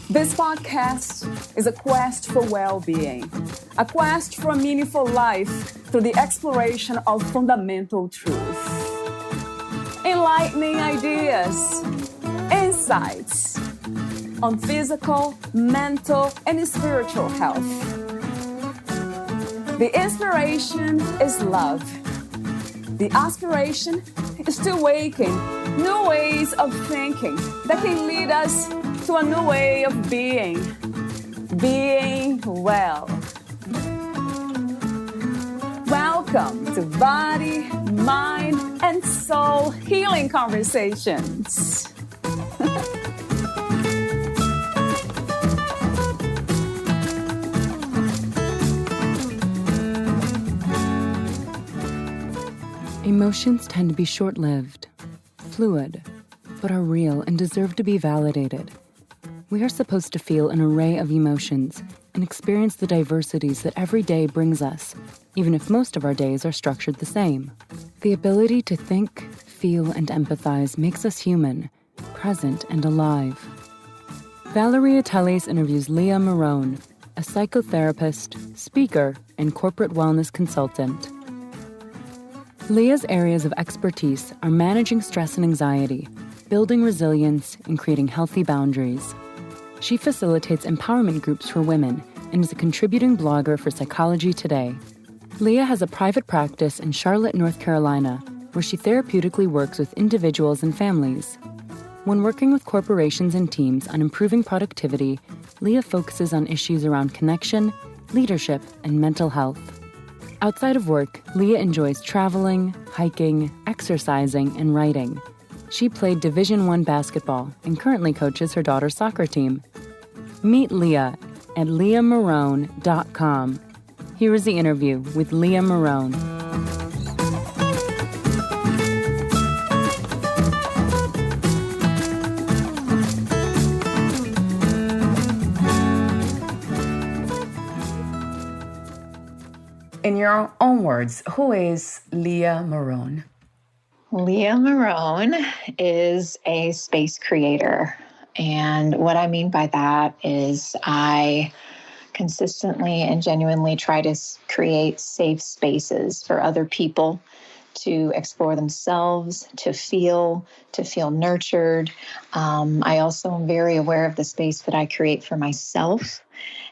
This podcast is a quest for well-being, a quest for a meaningful life through the exploration of fundamental truth. Enlightening ideas, insights on physical, mental, and spiritual health. The inspiration is love. The aspiration is to awaken new ways of thinking that can lead us to a new way of being well. Welcome to Body, Mind, and Soul Healing Conversations. Emotions tend to be short-lived, fluid, but are real and deserve to be validated. We are supposed to feel an array of emotions and experience the diversities that every day brings us, even if most of our days are structured the same. The ability to think, feel, and empathize makes us human, present, and alive. Valeria Teles interviews Leah Marrone, a psychotherapist, speaker, and corporate wellness consultant. Leah's areas of expertise are managing stress and anxiety, building resilience, and creating healthy boundaries. She facilitates empowerment groups for women and is a contributing blogger for Psychology Today. Leah has a private practice in Charlotte, North Carolina, where she therapeutically works with individuals and families. When working with corporations and teams on improving productivity, Leah focuses on issues around connection, leadership, and mental health. Outside of work, Leah enjoys traveling, hiking, exercising, and writing. She played Division I basketball and currently coaches her daughter's soccer team. Meet Leah at leahmarone.com. Here is the interview with Leah Marrone. In your own words, who is Leah Marrone? Leah Marrone is a space creator. And what I mean by that is I consistently and genuinely try to create safe spaces for other people to explore themselves, to feel nurtured. I also am very aware of the space that I create for myself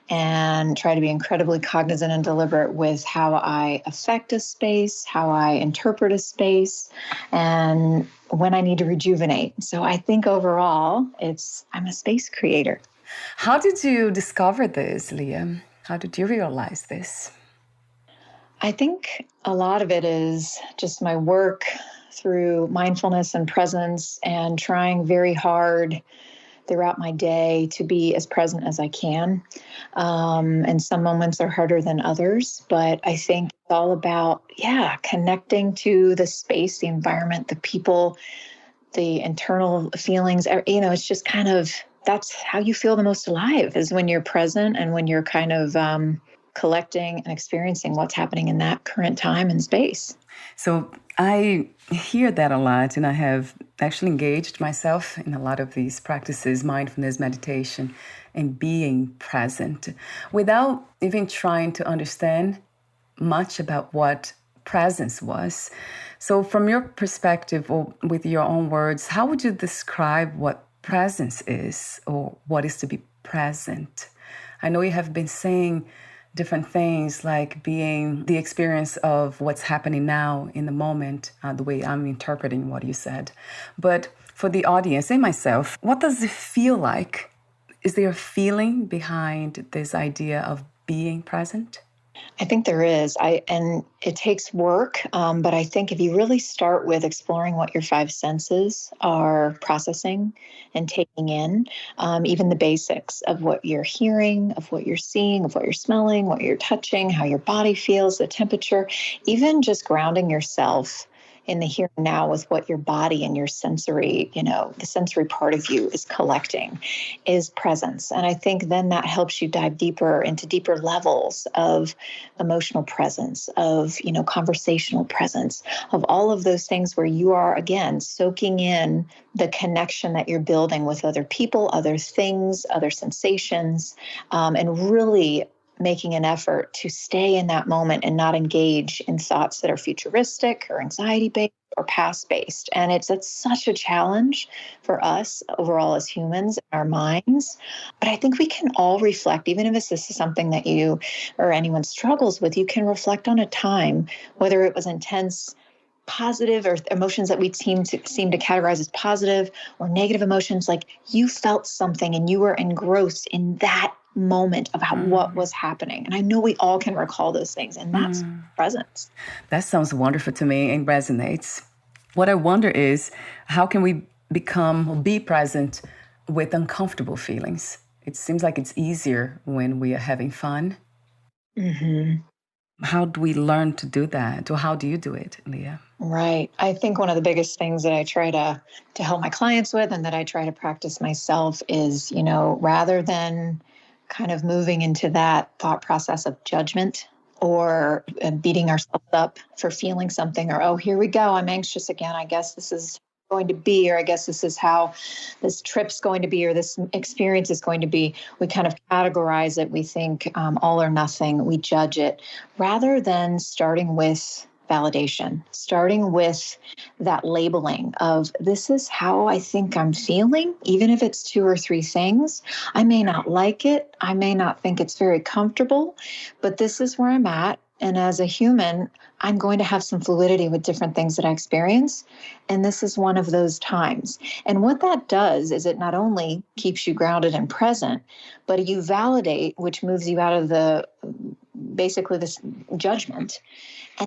and try to be incredibly cognizant and deliberate with how I affect a space, how I interpret a space, and when I need to rejuvenate. So I think overall, I'm a space creator. How did you discover this, Leah? How did you realize this? I think a lot of it is just my work through mindfulness and presence and trying very hard throughout my day to be as present as I can. And some moments are harder than others, but I think it's all about, connecting to the space, the environment, the people, the internal feelings. It's just kind of, that's how you feel the most alive, is when you're present and when you're kind of collecting and experiencing what's happening in that current time and space. So I hear that a lot, and I have actually engaged myself in a lot of these practices, mindfulness, meditation, and being present without even trying to understand much about what presence was. So from your perspective, or with your own words, how would you describe what presence is, or what is to be present? I know you have been saying different things, like being the experience of what's happening now in the moment, the way I'm interpreting what you said. But for the audience and myself, what does it feel like? Is there a feeling behind this idea of being present? I think there is. And it takes work, but I think if you really start with exploring what your five senses are processing and taking in, even the basics of what you're hearing, of what you're seeing, of what you're smelling, what you're touching, how your body feels, the temperature, even just grounding yourself in the here and now with what your body and your sensory, the sensory part of you is collecting, is presence. And I think then that helps you dive deeper into deeper levels of emotional presence, of, conversational presence, of all of those things where you are, again, soaking in the connection that you're building with other people, other things, other sensations, and really making an effort to stay in that moment and not engage in thoughts that are futuristic or anxiety-based or past-based. And it's such a challenge for us overall as humans, our minds. But I think we can all reflect, even if this is something that you or anyone struggles with, you can reflect on a time, whether it was intense, positive, or emotions that we seem to categorize as positive, or negative emotions, like you felt something and you were engrossed in that moment about what was happening. And I know we all can recall those things, and that's presence. That sounds wonderful to me and resonates. What I wonder is, how can we be present with uncomfortable feelings? It seems like it's easier when we are having fun. Mm-hmm. How do we learn to do that? Or how do you do it, Leah? Right. I think one of the biggest things that I try to help my clients with, and that I try to practice myself, is, rather than kind of moving into that thought process of judgment or beating ourselves up for feeling something, or, oh, here we go, I'm anxious again, I guess this is going to be, or I guess this is how this trip's going to be, or this experience is going to be. We kind of categorize it. We think all or nothing. We judge it, rather than starting with validation, starting with that labeling of, this is how I think I'm feeling, even if it's 2 or 3 things. I may not like it. I may not think it's very comfortable, but this is where I'm at. And as a human, I'm going to have some fluidity with different things that I experience. And this is one of those times. And what that does is it not only keeps you grounded and present, but you validate, which moves you out of basically this judgment.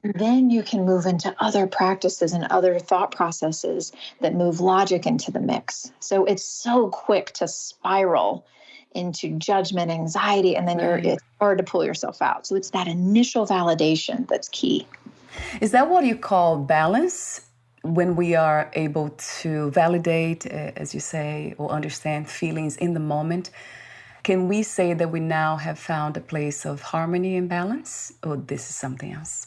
And then you can move into other practices and other thought processes that move logic into the mix. So it's so quick to spiral into judgment, anxiety, and then it's hard to pull yourself out. So it's that initial validation that's key. Is that what you call balance? When we are able to validate, as you say, or understand feelings in the moment, can we say that we now have found a place of harmony and balance, or this is something else?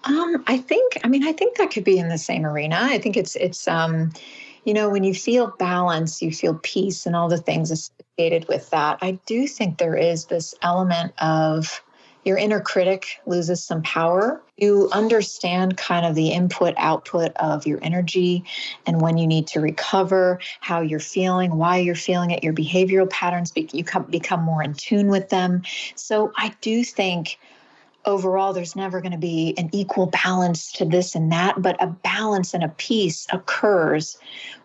I think that could be in the same arena. I think it's when you feel balance, you feel peace and all the things associated with that. I do think there is this element of your inner critic loses some power. You understand kind of the input, output of your energy, and when you need to recover, how you're feeling, why you're feeling it, your behavioral patterns, you become more in tune with them. So I do think overall, there's never going to be an equal balance to this and that, but a balance and a peace occurs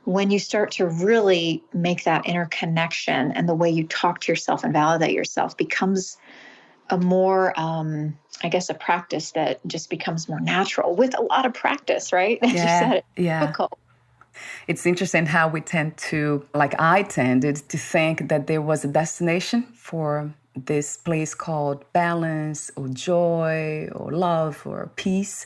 when you start to really make that interconnection, and the way you talk to yourself and validate yourself becomes a more, a practice that just becomes more natural with a lot of practice, right? As you said, it's difficult. It's interesting how we tend to, like I tended to think that there was a destination for this place called balance or joy or love or peace.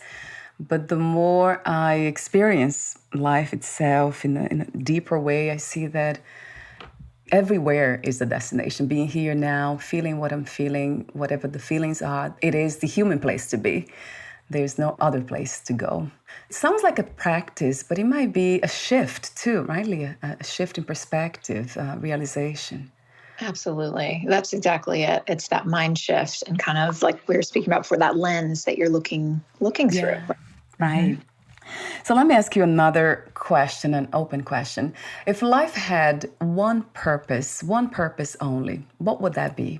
But the more I experience life itself in a deeper way, I see that everywhere is the destination. Being here now, feeling what I'm feeling, whatever the feelings are, it is the human place to be. There's no other place to go. It sounds like a practice, but it might be a shift too, right, Leah? A shift in perspective, realization. Absolutely. That's exactly it. It's that mind shift, and kind of like we were speaking about, for that lens that you're looking through. Right. So let me ask you another question, an open question. If life had one purpose only, what would that be?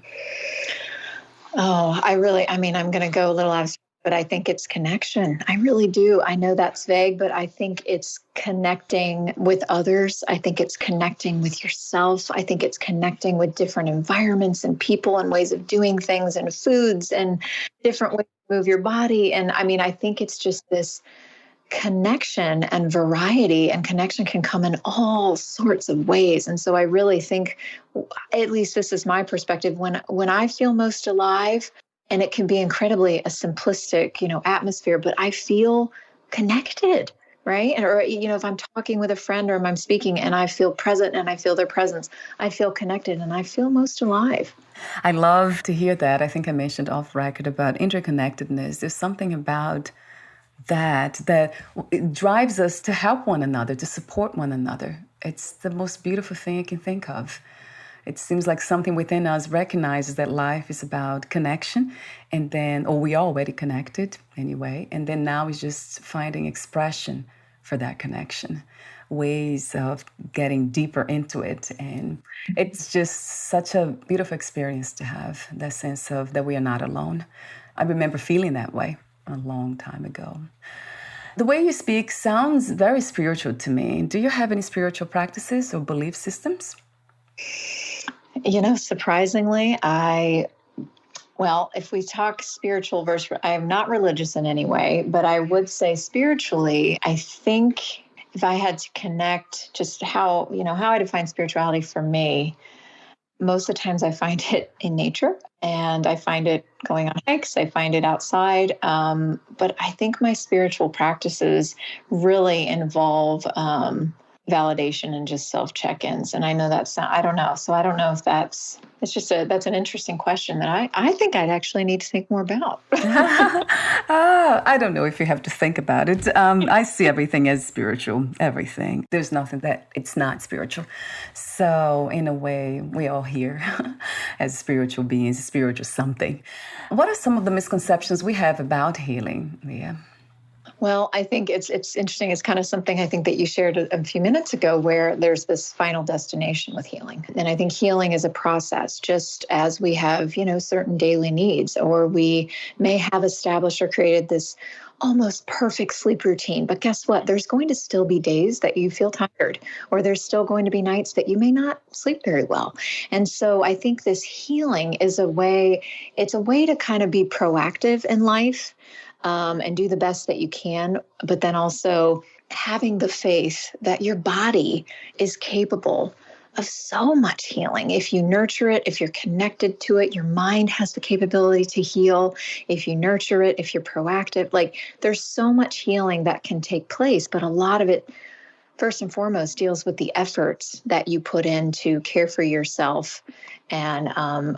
Oh, I'm going to go a little abstract, but I think it's connection. I really do. I know that's vague, but I think it's connecting with others. I think it's connecting with yourself. I think it's connecting with different environments and people and ways of doing things and foods and different ways to move your body. And I think it's just this connection and variety, and connection can come in all sorts of ways. And so I really think, at least this is my perspective, when I feel most alive, and it can be incredibly a simplistic, atmosphere, but I feel connected, right? Or, if I'm talking with a friend or if I'm speaking and I feel present and I feel their presence, I feel connected and I feel most alive. I love to hear that. I think I mentioned off record about interconnectedness. There's something about that it drives us to help one another, to support one another. It's the most beautiful thing I can think of. It seems like something within us recognizes that life is about connection, or we are already connected anyway, and then now is just finding expression for that connection, ways of getting deeper into it. And it's just such a beautiful experience to have that sense of that we are not alone. I remember feeling that way a long time ago. The way you speak sounds very spiritual to me. Do you have any spiritual practices or belief systems? Surprisingly, if we talk spiritual versus, I am not religious in any way, but I would say spiritually, I think if I had to connect just how I define spirituality for me, most of the times I find it in nature and I find it going on hikes. I find it outside. But I think my spiritual practices really involve validation and just self check-ins. And I know I don't know. So I don't know if that's an interesting question that I think I'd actually need to think more about. I don't know if you have to think about it. I see everything as spiritual, everything. There's nothing that it's not spiritual. So in a way, we all here as spiritual beings, spiritual something. What are some of the misconceptions we have about healing, Leah? Well, I think it's interesting. It's kind of something I think that you shared a few minutes ago where there's this final destination with healing. And I think healing is a process, just as we have, certain daily needs, or we may have established or created this almost perfect sleep routine. But guess what? There's going to still be days that you feel tired, or there's still going to be nights that you may not sleep very well. And so I think this healing is it's a way to kind of be proactive in life. And do the best that you can, but then also having the faith that your body is capable of so much healing. If you nurture it, if you're connected to it, your mind has the capability to heal. If you nurture it, if you're proactive, there's so much healing that can take place, but a lot of it, first and foremost, deals with the efforts that you put in to care for yourself and,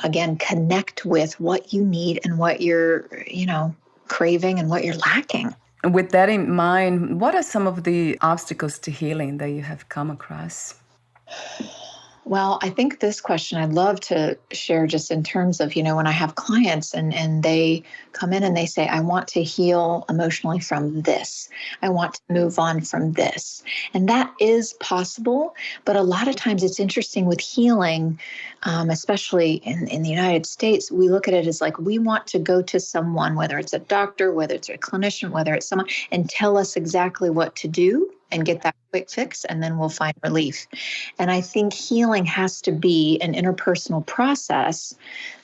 again, connect with what you need and what you're, craving and what you're lacking. With that in mind, what are some of the obstacles to healing that you have come across? Well, I think this question I'd love to share just in terms of, when I have clients and they come in and they say, I want to heal emotionally from this. I want to move on from this. And that is possible. But a lot of times it's interesting with healing, especially in the United States, we look at it as we want to go to someone, whether it's a doctor, whether it's a clinician, whether it's someone, and tell us exactly what to do and get that quick fix, and then we'll find relief. And I think healing has to be an interpersonal process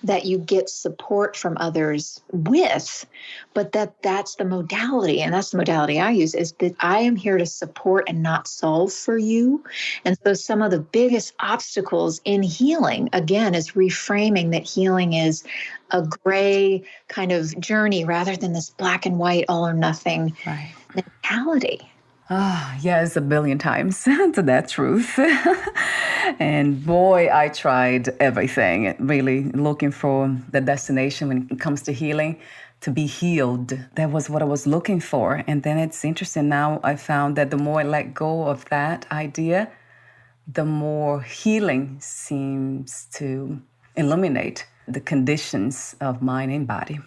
that you get support from others with, but that's the modality, and that's the modality I use, is that I am here to support and not solve for you. And so some of the biggest obstacles in healing, again, is reframing that healing is a gray kind of journey rather than this black and white, all or nothing mentality. Yes, a billion times to that truth. And boy, I tried everything, really looking for the destination when it comes to healing, to be healed. That was what I was looking for. And then it's interesting. Now I found that the more I let go of that idea, the more healing seems to illuminate the conditions of mind and body.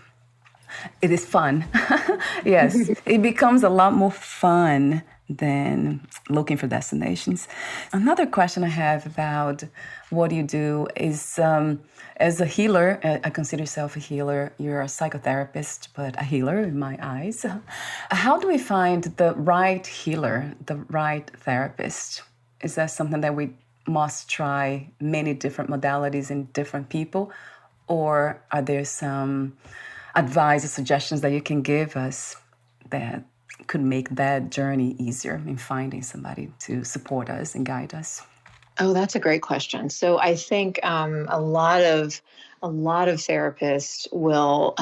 It is fun. Yes, it becomes a lot more fun than looking for destinations. Another question I have about what you do is, as a healer, I consider yourself a healer. You're a psychotherapist, but a healer in my eyes. How do we find the right healer, the right therapist? Is that something that we must try many different modalities in different people? Or are there some advice or suggestions that you can give us that could make that journey easier in finding somebody to support us and guide us? Oh, that's a great question. So I think a lot of therapists will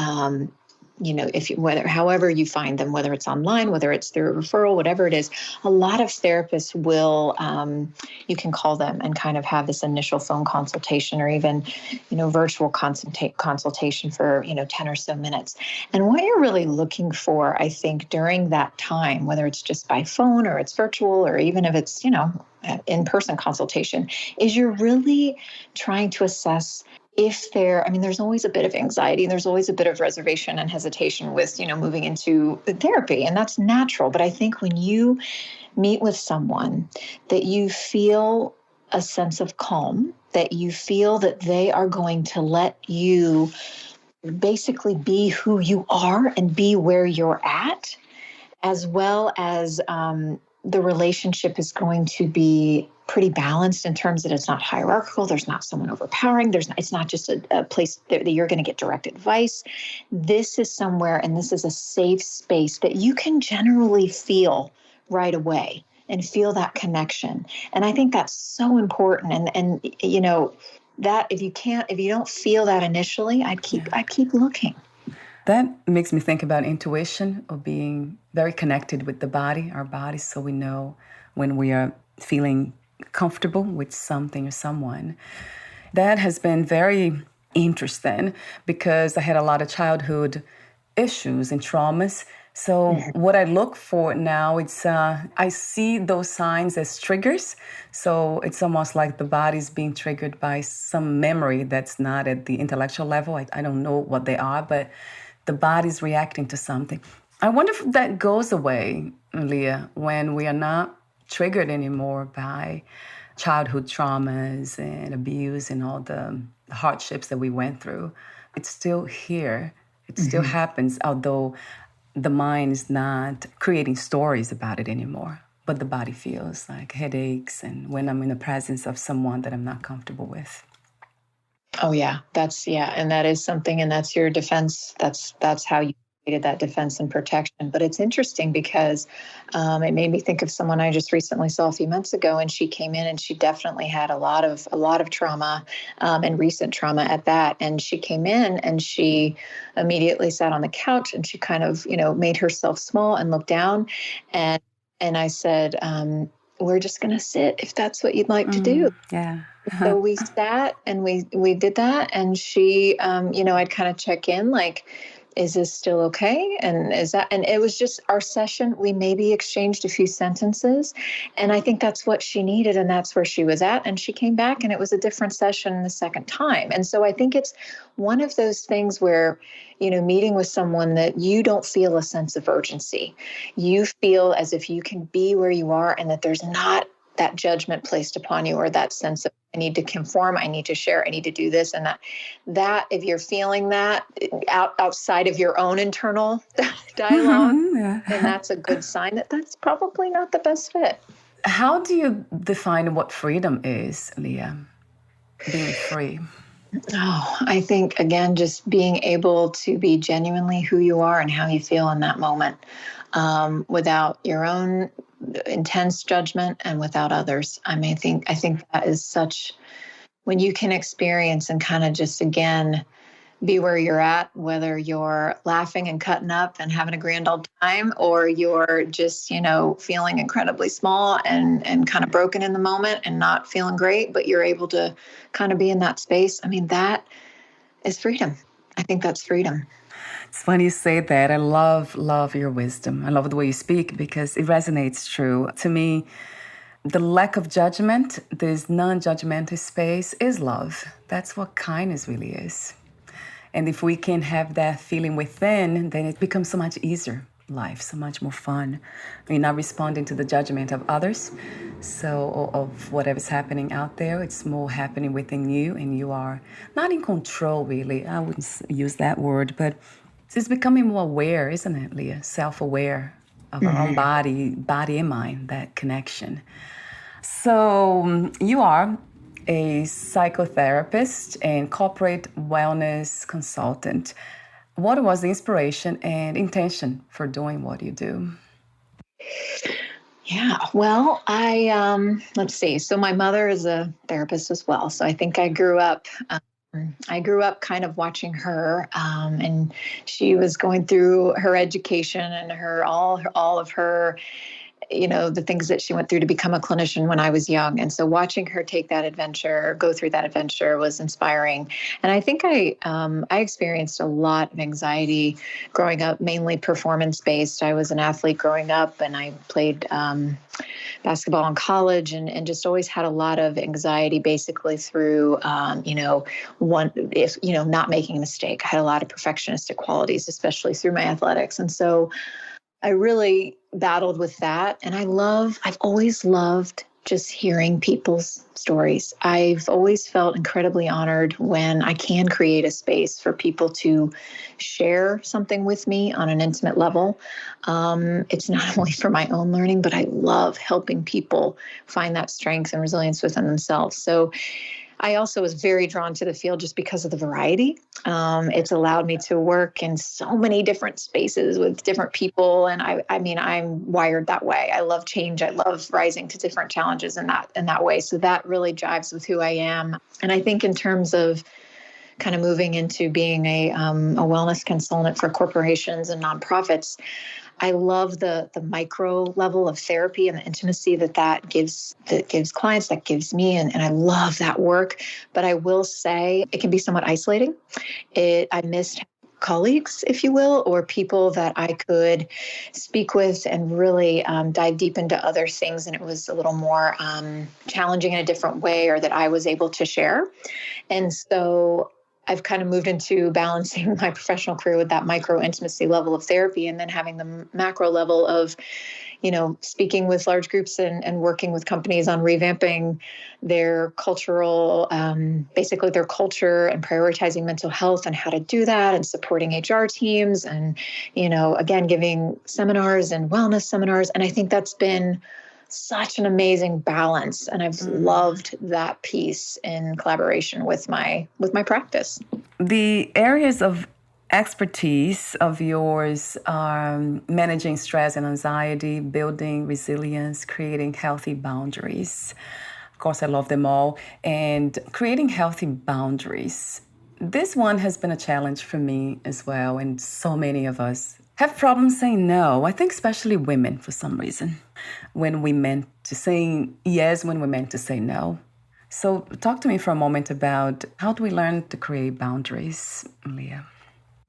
however you find them, whether it's online, whether it's through a referral, whatever it is, a lot of therapists will, you can call them and kind of have this initial phone consultation or even, virtual consultation for, 10 or so minutes. And what you're really looking for, I think, during that time, whether it's just by phone or it's virtual, or even if it's, in-person consultation, is you're really trying to assess if there's always a bit of anxiety, and there's always a bit of reservation and hesitation with, moving into therapy, and that's natural. But I think when you meet with someone that you feel a sense of calm, that you feel that they are going to let you basically be who you are and be where you're at, as well as the relationship is going to be pretty balanced in terms that it's not hierarchical. There's not someone overpowering. It's not just a place that you're going to get direct advice. This is somewhere, and this is a safe space that you can generally feel right away and feel that connection. And I think that's so important. And that if you don't feel that initially, I'd keep looking. That makes me think about intuition, of being very connected with the body, our bodies, so we know when we are feeling comfortable with something or someone. That has been very interesting because I had a lot of childhood issues and traumas. So what I look for now, I see those signs as triggers. So it's almost like the body's being triggered by some memory that's not at the intellectual level. I don't know what they are, but the body's reacting to something. I wonder if that goes away, Leah, when we are not triggered anymore by childhood traumas and abuse and all the hardships that we went through. It's still here. It still happens, although the mind is not creating stories about it anymore. But the body feels like headaches and when I'm in the presence of someone that I'm not comfortable with. Oh, yeah. And that is something, and that's your defense. That's how you created that defense and protection. But it's interesting because it made me think of someone I just recently saw a few months ago, and she came in and she definitely had a lot of trauma and recent trauma at that. And she came in and she immediately sat on the couch and she kind of, made herself small and looked down. And I said, we're just going to sit if that's what you'd like to do. Yeah. So we sat and we did that. And she, I'd kind of check in like, is this still okay? And it was just our session. We maybe exchanged a few sentences. And I think that's what she needed. And that's where she was at. And she came back and it was a different session the second time. And so I think it's one of those things where, meeting with someone that you don't feel a sense of urgency. You feel as if you can be where you are and that there's not that judgment placed upon you or that sense of I need to conform, I need to share, I need to do this and that if you're feeling that outside of your own internal dialogue, then that's a good sign that that's probably not the best fit. How do you define what freedom is, Leah? Being free. Oh, I think, again, just being able to be genuinely who you are and how you feel in that moment without your own intense judgment and without others. I think that is such, when you can experience and kind of just, again, be where you're at, whether you're laughing and cutting up and having a grand old time, or you're just, feeling incredibly small and kind of broken in the moment and not feeling great, but you're able to kind of be in that space. I mean, that is freedom. I think that's freedom. It's funny you say that. I love your wisdom. I love the way you speak because it resonates true. To me, the lack of judgment, this non-judgmental space is love. That's what kindness really is. And if we can have that feeling within, then it becomes so much easier life, so much more fun. You're not responding to the judgment of others, so of whatever's happening out there. It's more happening within you, and you are not in control, really. I wouldn't use that word, but it's becoming more aware, isn't it, Leah? Self-aware of our own body and mind, that connection. So you are a psychotherapist and corporate wellness consultant. What was the inspiration and intention for doing what you do? Yeah, well, let's see. So my mother is a therapist as well. So I think I grew up I grew up kind of watching her, and she was going through her education and all of her, the things that she went through to become a clinician when I was young. And so watching her go through that adventure was inspiring. And I think I experienced a lot of anxiety growing up, mainly performance based. I was an athlete growing up, and I played basketball in college, and just always had a lot of anxiety basically through, not making a mistake. I had a lot of perfectionistic qualities, especially through my athletics. And so I really battled with that. And I've always loved just hearing people's stories. I've always felt incredibly honored when I can create a space for people to share something with me on an intimate level. It's not only for my own learning, but I love helping people find that strength and resilience within themselves. So I also was very drawn to the field just because of the variety. It's allowed me to work in so many different spaces with different people. And I'm wired that way. I love change. I love rising to different challenges in that way. So that really jives with who I am. And I think in terms of kind of moving into being a wellness consultant for corporations and nonprofits, I love the micro level of therapy and the intimacy that gives clients, that gives me, and I love that work. But I will say it can be somewhat isolating. I missed colleagues, if you will, or people that I could speak with and really dive deep into other things, and it was a little more challenging in a different way, or that I was able to share. And so I've kind of moved into balancing my professional career with that micro intimacy level of therapy, and then having the macro level of, speaking with large groups and working with companies on revamping their cultural, basically their culture, and prioritizing mental health and how to do that, and supporting HR teams, and, again, giving seminars and wellness seminars. And I think that's been such an amazing balance. And I've loved that piece in collaboration with my practice. The areas of expertise of yours are managing stress and anxiety, building resilience, creating healthy boundaries. Of course, I love them all. And creating healthy boundaries. This one has been a challenge for me as well, and so many of us have problems saying no. I think especially women, for some reason, when we meant to say yes, when we meant to say no. So talk to me for a moment about how do we learn to create boundaries, Leah?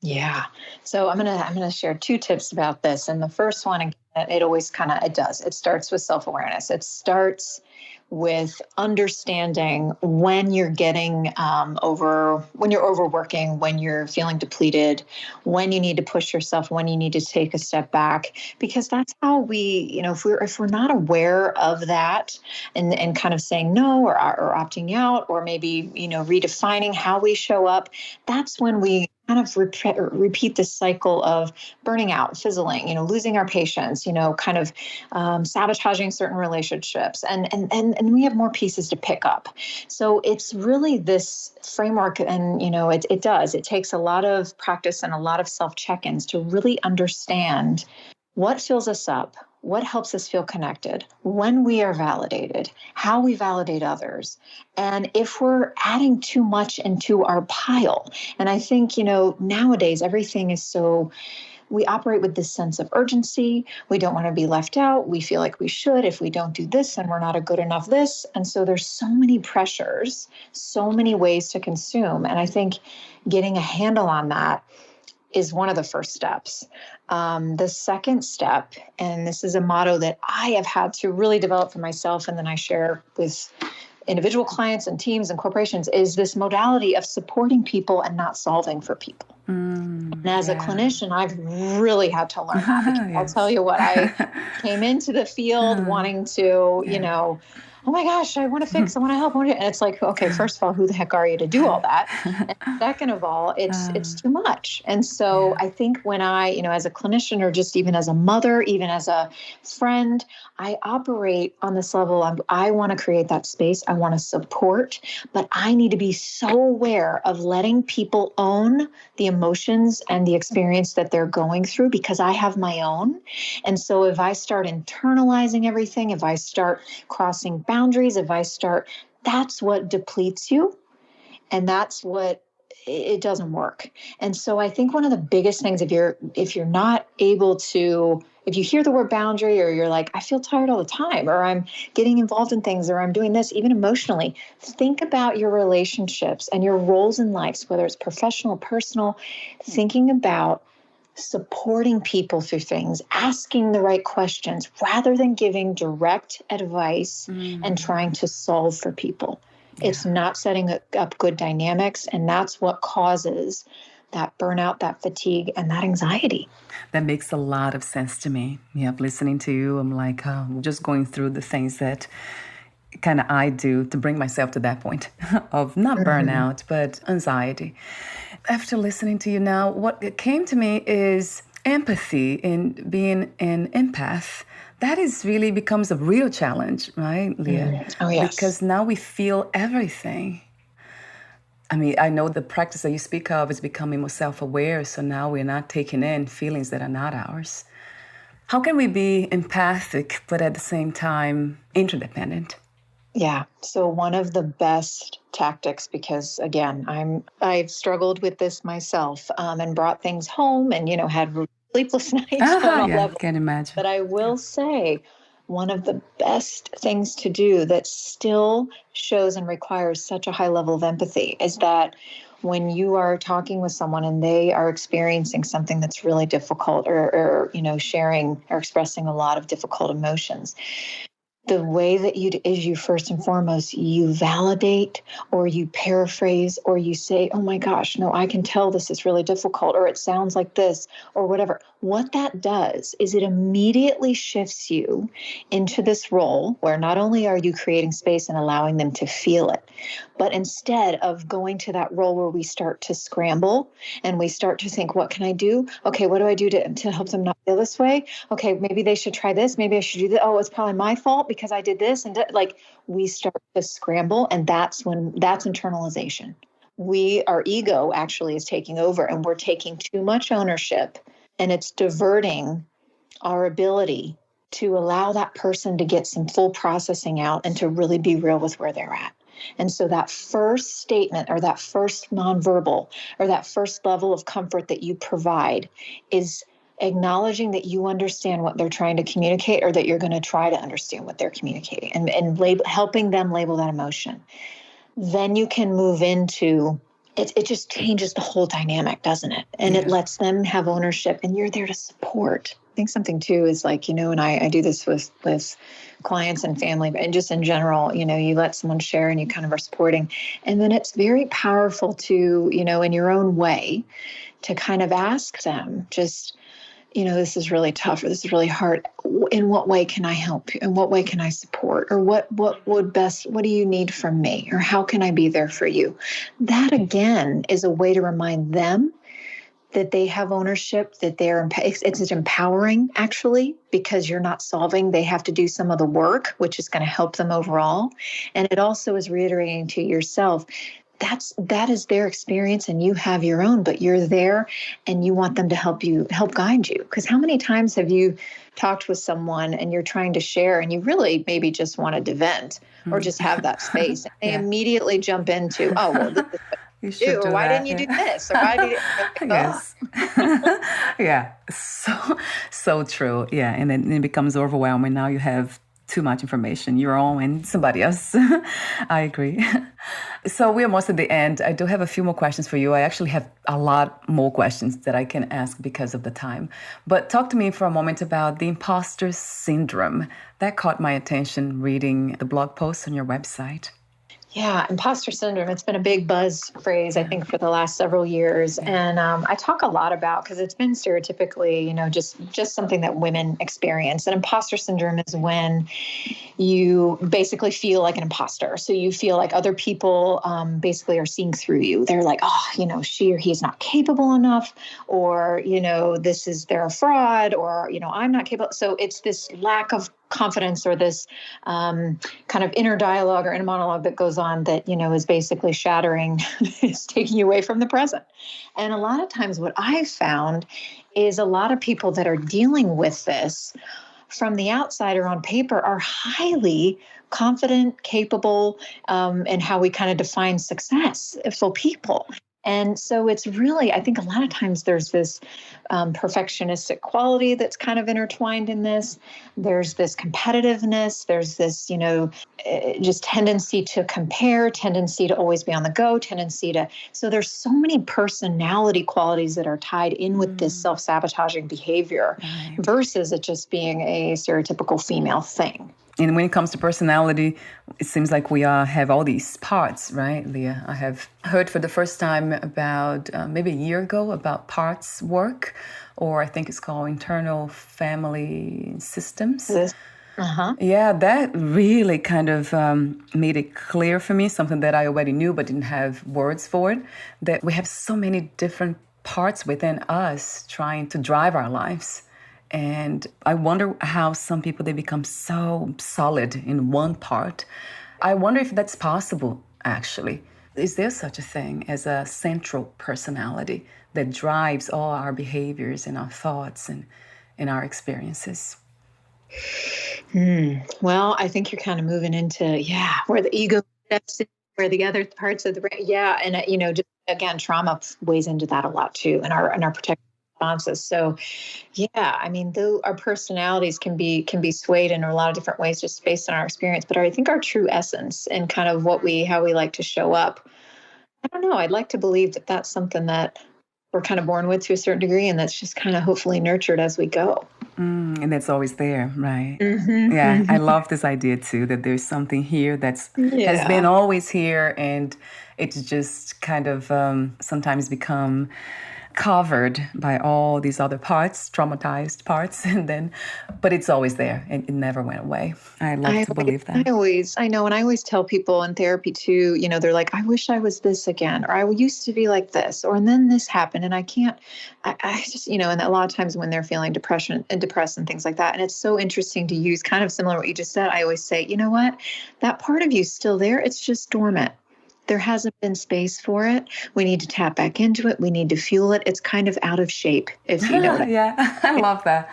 Yeah. So I'm gonna share two tips about this. And the first one, it starts with self-awareness. It starts with understanding when you're getting when you're overworking, when you're feeling depleted, when you need to push yourself, when you need to take a step back, because that's how we, if we're not aware of that, and kind of saying no, or opting out, or maybe, redefining how we show up, that's when we kind of repeat this cycle of burning out, fizzling, losing our patience, kind of sabotaging certain relationships, and we have more pieces to pick up. So it's really this framework, and it takes a lot of practice and a lot of self-check-ins to really understand what fills us up, what helps us feel connected, when we are validated, how we validate others, and if we're adding too much into our pile. And I think, nowadays everything is so, we operate with this sense of urgency. We don't want to be left out. We feel like we should. If we don't do this, then we're not a good enough this. And so there's so many pressures, so many ways to consume. And I think getting a handle on that is one of the first steps. The second step, and this is a motto that I have had to really develop for myself, and then I share with individual clients and teams and corporations, is this modality of supporting people and not solving for people. And as a clinician, I've really had to learn that. Because I'll tell you what, I came into the field wanting to, oh my gosh, I want to fix, I want to help. And it's like, okay, first of all, who the heck are you to do all that? And second of all, it's too much. And so I think when I, as a clinician, or just even as a mother, even as a friend, I operate on this level. I want to create that space. I want to support, but I need to be so aware of letting people own the emotions and the experience that they're going through, because I have my own. And so if I start internalizing everything, if I start crossing boundaries, that's what depletes you. And that's what it doesn't work. And so I think one of the biggest things, if you're not able to, if you hear the word boundary, or you're like, I feel tired all the time, or I'm getting involved in things, or I'm doing this, even emotionally, think about your relationships and your roles in life, whether it's professional, personal, thinking about supporting people through things, asking the right questions rather than giving direct advice and trying to solve for people. It's not setting up good dynamics, and that's what causes that burnout, that fatigue, and that anxiety. That makes a lot of sense to me. Yeah, listening to you, I'm like, just going through the things that kind of I do to bring myself to that point of not burnout, but anxiety. After listening to you now, what came to me is empathy in being an empath. That is really becomes a real challenge, right, Leah? Oh, yes. Because now we feel everything. I mean, I know the practice that you speak of is becoming more self-aware, so now we're not taking in feelings that are not ours. How can we be empathic, but at the same time, interdependent? Yeah. So one of the best tactics, because again, I've struggled with this myself, and brought things home, and, had sleepless nights on all Yeah, levels. can imagine. But I will say, one of the best things to do that still shows and requires such a high level of empathy is that when you are talking with someone and they are experiencing something that's really difficult, or sharing or expressing a lot of difficult emotions, the way that you first and foremost, you validate, or you paraphrase, or you say, oh my gosh, no, I can tell this is really difficult, or it sounds like this, or whatever. What that does is it immediately shifts you into this role where not only are you creating space and allowing them to feel it, but instead of going to that role where we start to scramble and we start to think, what can I do? Okay, what do I do to help them not feel this way? Okay, maybe they should try this. Maybe I should do that. Oh, it's probably my fault because I did this. And we start to scramble, and that's internalization. Our ego actually is taking over, and we're taking too much ownership, and it's diverting our ability to allow that person to get some full processing out and to really be real with where they're at. And so that first statement, or that first nonverbal, or that first level of comfort that you provide is acknowledging that you understand what they're trying to communicate, or that you're going to try to understand what they're communicating, and helping them label that emotion. Then you can move into it. It just changes the whole dynamic, doesn't it? And it lets them have ownership, and you're there to support. I think something too is and I do this with clients and family, and just in general, you let someone share and you kind of are supporting. And then it's very powerful to, in your own way, to kind of ask them, just, this is really tough, or this is really hard. In what way can I help you? In what way can I support? Or what do you need from me? Or how can I be there for you? That again is a way to remind them that they have ownership, that it's empowering actually, because you're not solving. They have to do some of the work, which is going to help them overall. And it also is reiterating to yourself, that is their experience and you have your own, but you're there and you want them to help guide you. Because how many times have you talked with someone and you're trying to share and you really maybe just wanted to vent or just have that space, and they immediately jump into, oh, well, this is you should do, or why that, didn't you do this? Or why did you? Yes. Yeah. So true. Yeah. And then it becomes overwhelming. Now you have too much information, your own and somebody else. I agree. So we are almost at the end. I do have a few more questions for you. I actually have a lot more questions that I can ask because of the time. But talk to me for a moment about the imposter syndrome. That caught my attention reading the blog post on your website. Yeah, imposter syndrome. It's been a big buzz phrase, I think, for the last several years. And I talk a lot about, because it's been stereotypically, just something that women experience. And imposter syndrome is when you basically feel like an imposter. So you feel like other people basically are seeing through you. They're like, oh, she or he is not capable enough, or, they're a fraud, or, I'm not capable. So it's this lack of confidence, or this kind of inner dialogue or inner monologue that goes on that, is basically shattering, is taking you away from the present. And a lot of times what I've found is a lot of people that are dealing with this from the outside or on paper are highly confident, capable, and how we kind of define successful people. And so it's really, I think a lot of times there's this perfectionistic quality that's kind of intertwined in this. There's this competitiveness. There's this, just tendency to compare, tendency to always be on the go, tendency to. So there's so many personality qualities that are tied in with this self-sabotaging behavior versus it just being a stereotypical female thing. And when it comes to personality, it seems like we have all these parts, right, Leah? I have heard for the first time about maybe a year ago about parts work, or I think it's called internal family systems. Yeah, that really kind of made it clear for me, something that I already knew but didn't have words for it, that we have so many different parts within us trying to drive our lives. And I wonder how some people, they become so solid in one part. I wonder if that's possible, actually. Is there such a thing as a central personality that drives all our behaviors and our thoughts and our experiences? Well, I think you're kind of moving into, where the ego steps in, where the other parts of the brain, and, just again, trauma weighs into that a lot too, and our protective responses. So, though our personalities can be swayed in a lot of different ways just based on our experience, but I think our true essence and kind of how we like to show up, I don't know. I'd like to believe that that's something that we're kind of born with to a certain degree, and that's just kind of hopefully nurtured as we go. And that's always there, right? I love this idea too, that there's something here has been always here, and it's just kind of sometimes become covered by all these other parts, traumatized parts, but it's always there and it never went away. I love to believe that. I know. And I always tell people in therapy too, they're like, I wish I was this again, or I used to be like this, or and then this happened and I can't, I just, and a lot of times when they're feeling depressed and things like that. And it's so interesting to use kind of similar to what you just said. I always say, you know what, that part of you is still there. It's just dormant. There hasn't been space for it. We need to tap back into it. We need to fuel it. It's kind of out of shape, if you know. I love that.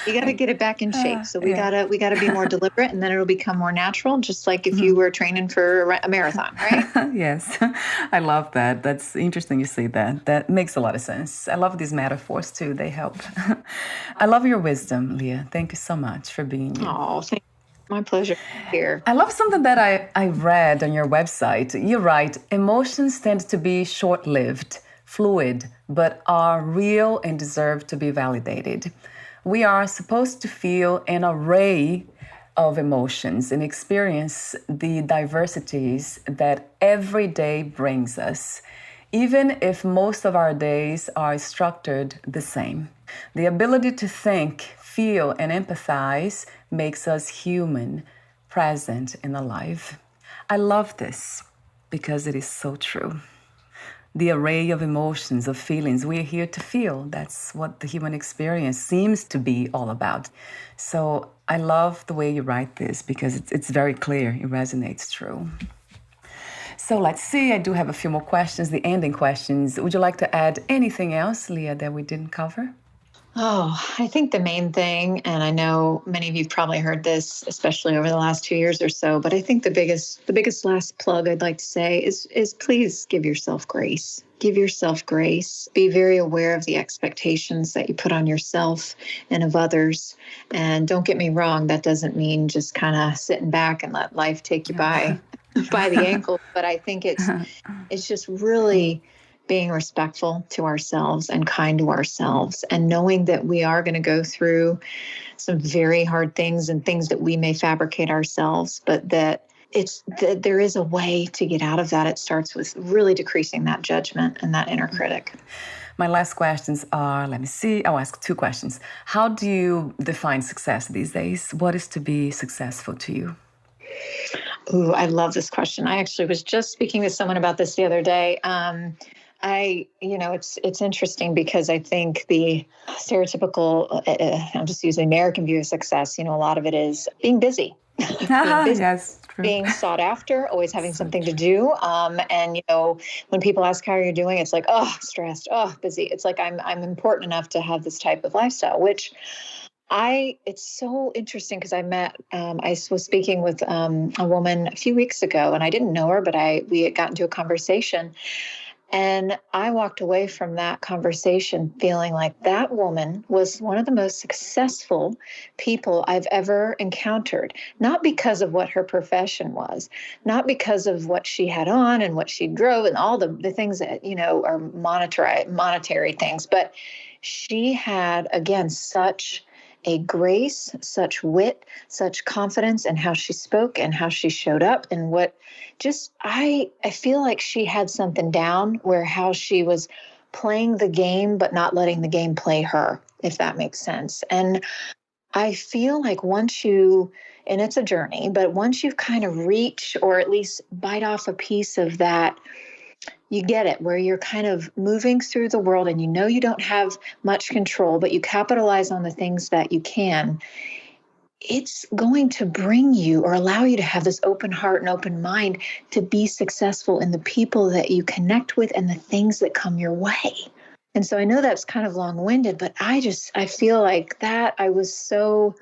You got to get it back in shape. So we gotta be more deliberate, and then it'll become more natural. Just like if you were training for a marathon, right? Yes, I love that. That's interesting. You say that. That makes a lot of sense. I love these metaphors too. They help. I love your wisdom, Leah. Thank you so much for being here. Oh, thank you. My pleasure here. I love something that I read on your website. You write, emotions tend to be short-lived, fluid, but are real and deserve to be validated. We are supposed to feel an array of emotions and experience the diversities that every day brings us, even if most of our days are structured the same. The ability to think, feel, and empathize makes us human, present, and alive. I love this because it is so true. The array of emotions, of feelings, we're here to feel. That's what the human experience seems to be all about. So I love the way you write this because it's very clear. It resonates true. So let's see. I do have a few more questions, the ending questions. Would you like to add anything else, Leah, that we didn't cover? Oh, I think the main thing, and I know many of you probably heard this, especially over the last 2 years or so, but I think the biggest last plug I'd like to say is please give yourself grace. Give yourself grace. Be very aware of the expectations that you put on yourself and of others. And don't get me wrong, that doesn't mean just kind of sitting back and let life take you by the ankle. But I think it's just really being respectful to ourselves and kind to ourselves, and knowing that we are going to go through some very hard things and things that we may fabricate ourselves, but that there is a way to get out of that. It starts with really decreasing that judgment and that inner critic. My last questions are, let me see, I'll ask 2 questions. How do you define success these days? What is to be successful to you? Ooh, I love this question. I actually was just speaking with someone about this the other day. It's interesting because I think the stereotypical, I'm just using American view of success, a lot of it is being busy. Yes, true. Being sought after, always having something to do. And when people ask how you're doing, it's like, oh, stressed, oh, busy. It's like I'm important enough to have this type of lifestyle, which It's so interesting because I was speaking with a woman a few weeks ago, and I didn't know her, but we had gotten into a conversation. And I walked away from that conversation feeling like that woman was one of the most successful people I've ever encountered, not because of what her profession was, not because of what she had on and what she drove and all the things that, are monetary things, but she had, again, such a grace, such wit, such confidence in how she spoke and how she showed up and I feel like she had something down where how she was playing the game, but not letting the game play her, if that makes sense. And I feel like and it's a journey, but once you've kind of reach or at least bite off a piece of that, you get it, where you're kind of moving through the world and you don't have much control, but you capitalize on the things that you can. It's going to bring you or allow you to have this open heart and open mind to be successful in the people that you connect with and the things that come your way. And so I know that's kind of long-winded, but I feel like that I was so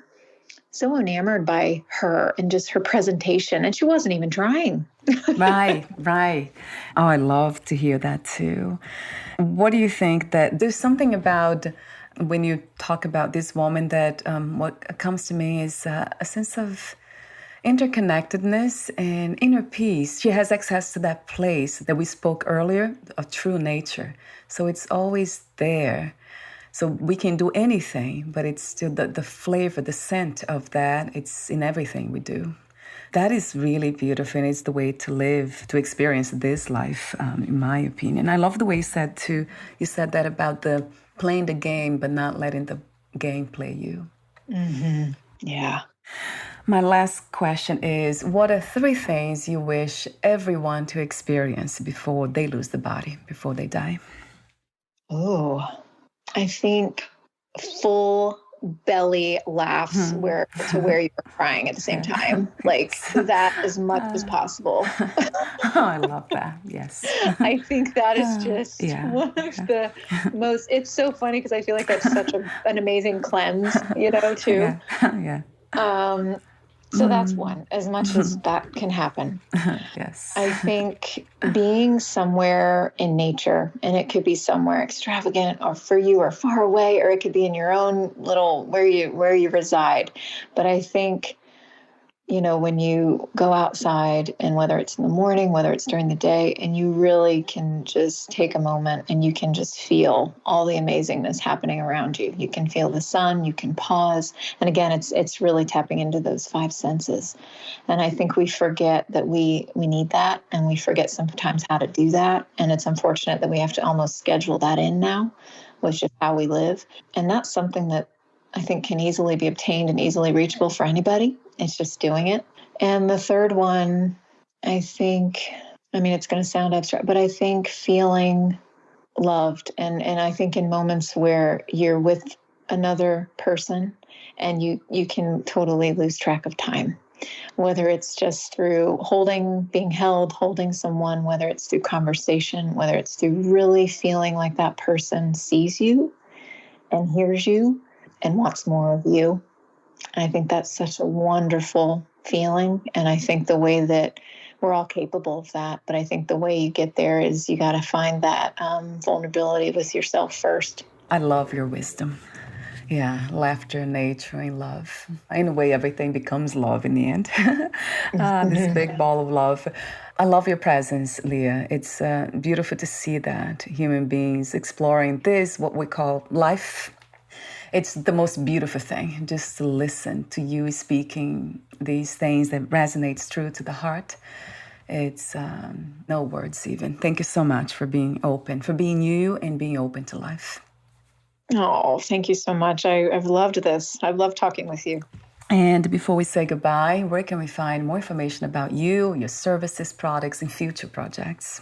enamored by her and just her presentation. And she wasn't even trying. Right. Oh, I love to hear that too. What do you think that there's something about when you talk about this woman that what comes to me is a sense of interconnectedness and inner peace. She has access to that place that we spoke earlier, of true nature. So it's always there. So we can do anything, but it's still the flavor, the scent of that, it's in everything we do. That is really beautiful, and it's the way to live, to experience this life, in my opinion. I love the way you said that about the playing the game, but not letting the game play you. Mm-hmm. Yeah. My last question is, what are 3 things you wish everyone to experience before they lose the body, before they die? Oh, I think full belly laughs where you're crying at the same time, like that as much as possible. Oh, I love that. Yes. I think that is just one of the most, it's so funny because I feel like that's such an amazing cleanse, too. Yeah. So that's one, as much as that can happen. Yes. I think being somewhere in nature, and it could be somewhere extravagant or for you or far away, or it could be in your own little where you reside. But I think, when you go outside, and whether it's in the morning, whether it's during the day, and you really can just take a moment and you can just feel all the amazingness happening around you. You can feel the sun, you can pause. And again, it's really tapping into those 5 senses. And I think we forget that we need that, and we forget sometimes how to do that. And it's unfortunate that we have to almost schedule that in now, which is how we live. And that's something that I think can easily be obtained and easily reachable for anybody. It's just doing it. And the third one, I think, it's going to sound abstract, but I think feeling loved. And I think in moments where you're with another person and you can totally lose track of time, whether it's just through being held, holding someone, whether it's through conversation, whether it's through really feeling like that person sees you and hears you and wants more of you. And I think that's such a wonderful feeling. And I think the way that we're all capable of that, but I think the way you get there is you got to find that vulnerability with yourself first. I love your wisdom. Yeah, laughter, nature, and love. In a way, everything becomes love in the end. This big ball of love. I love your presence, Leah. It's beautiful to see that human beings exploring this, what we call life. It's the most beautiful thing, just to listen to you speaking these things that resonates true to the heart. It's no words even. Thank you so much for being open, for being you and being open to life. Oh, thank you so much. I've loved this. I've loved talking with you. And before we say goodbye, where can we find more information about you, your services, products, and future projects?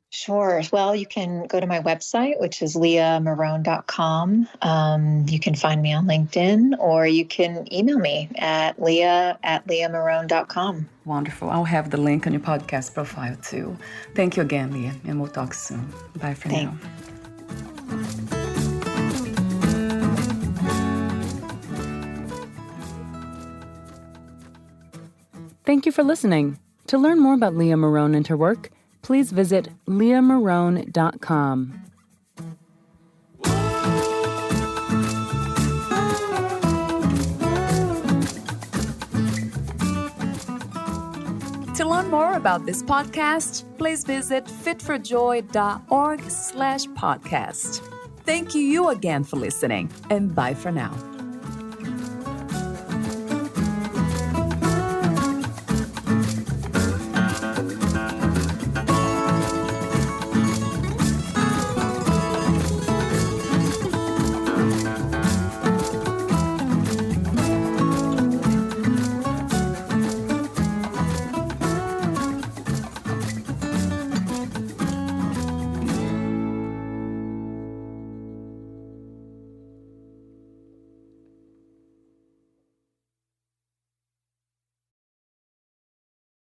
Sure. Well, you can go to my website, which is leahmarrone.com. You can find me on LinkedIn, or you can email me at leah@leahmarrone.com. Wonderful. I'll have the link on your podcast profile too. Thank you again, Leah, and we'll talk soon. Bye for now. Thank you for listening. To learn more about Leah Marrone and her work, please visit leahmarone.com. To learn more about this podcast, please visit fitforjoy.org/podcast. Thank you again for listening, and bye for now.